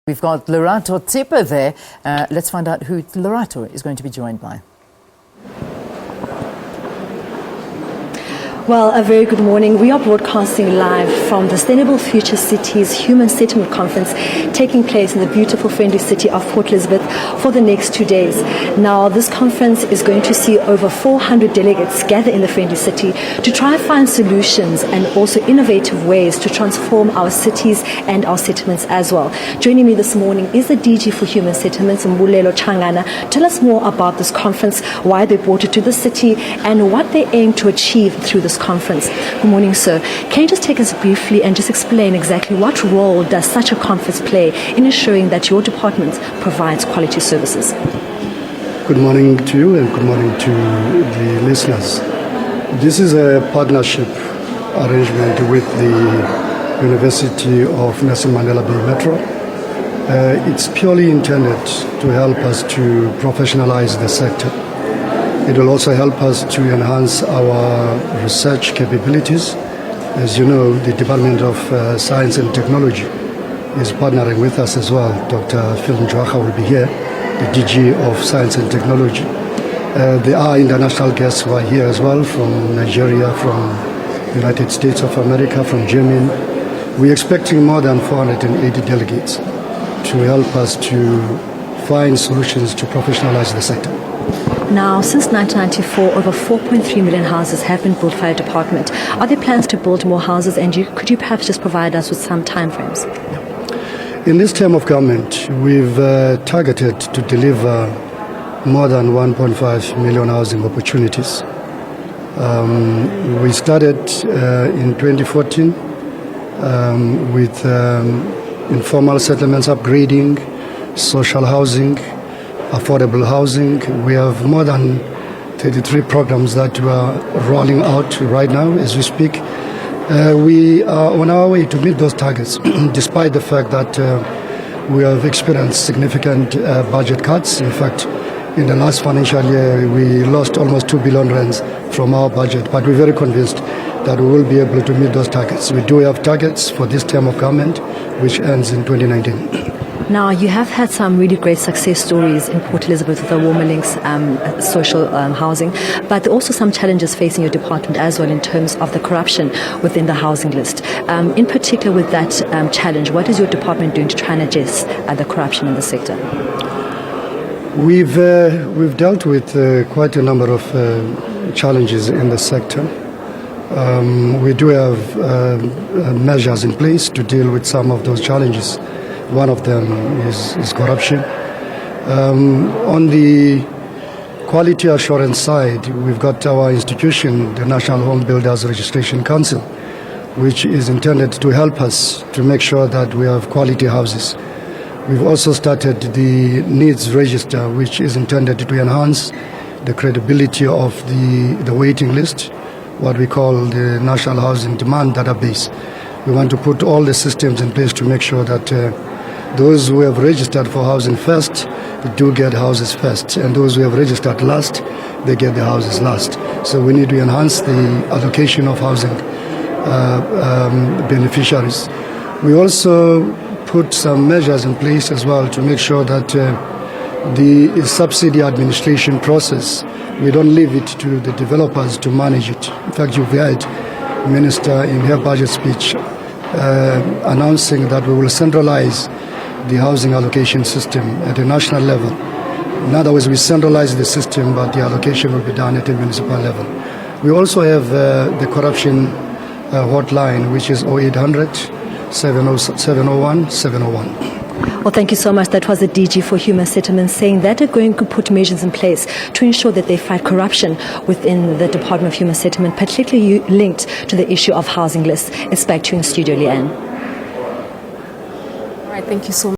We've got Lerato Tsepa there. Let's find out who Lerato is going to be joined by. Well, a very good morning. We are broadcasting live from the Sustainable Future Cities Human Settlement Conference taking place in the beautiful, friendly city of Port Elizabeth for the next 2 days. Now, this conference is going to see over 400 delegates gather in the friendly city to try and find solutions and also innovative ways to transform our cities and our settlements as well. Joining me this morning is the DG for Human Settlements, Mbulelo Changana. Tell us more about this conference, why they brought it to the city, and what they aim to achieve through this conference. Good morning, sir. Can you just take us briefly and just explain exactly what role does such a conference play in ensuring that your department provides quality services? Good morning to you and good morning to the listeners. This is a partnership arrangement with the University of Nelson Mandela Bay Metro. It's purely intended to help us to professionalize the sector. It will also help us to enhance our research capabilities. As you know, the Department of Science and Technology is partnering with us as well. Dr. Phil Njwaha will be here, the DG of Science and Technology. There are international guests who are here as well, from Nigeria, from the United States of America, from Germany. We're expecting more than 480 delegates to help us to find solutions to professionalize the sector. Now, since 1994, over 4.3 million houses have been built by a department. Are there plans to build more houses, and could you perhaps just provide us with some timeframes? In this term of government, we've targeted to deliver more than 1.5 million housing opportunities. We started in 2014 with informal settlements upgrading, social housing, affordable housing. We have more than 33 programs that we are rolling out right now as we speak. We are on our way to meet those targets, despite the fact that we have experienced significant budget cuts. In fact, in the last financial year, we lost almost 2 billion rands from our budget, but we're very convinced that we will be able to meet those targets. We do have targets for this term of government, which ends in 2019. Now, you have had some really great success stories in Port Elizabeth with the Warmer Links social housing, but also some challenges facing your department as well in terms of the corruption within the housing list. In particular with that challenge, what is your department doing to try and address the corruption in the sector? We've dealt with quite a number of challenges in the sector. We do have measures in place to deal with some of those challenges. One of them is corruption. On the quality assurance side, we've got our institution, the National Home Builders Registration Council, which is intended to help us to make sure that we have quality houses. We've also started the needs register, which is intended to enhance the credibility of the waiting list, what we call the National Housing Demand Database. We want to put all the systems in place to make sure that those who have registered for housing first do get houses first, and those who have registered last, they get the houses last. So we need to enhance the allocation of housing beneficiaries. We also put some measures in place as well to make sure that the subsidy administration process, we don't leave it to the developers to manage it. In fact, you've heard the Minister in her budget speech announcing that we will centralize the housing allocation system at a national level. In other words, we centralize the system, but the allocation will be done at a municipal level. We also have the corruption hotline, which is 0800 701 701. Well, thank you so much. That was the DG for Human Settlements saying that they're going to put measures in place to ensure that they fight corruption within the Department of Human Settlement, particularly linked to the issue of housing lists. It's back to you in studio, Leanne. All right, thank you so much.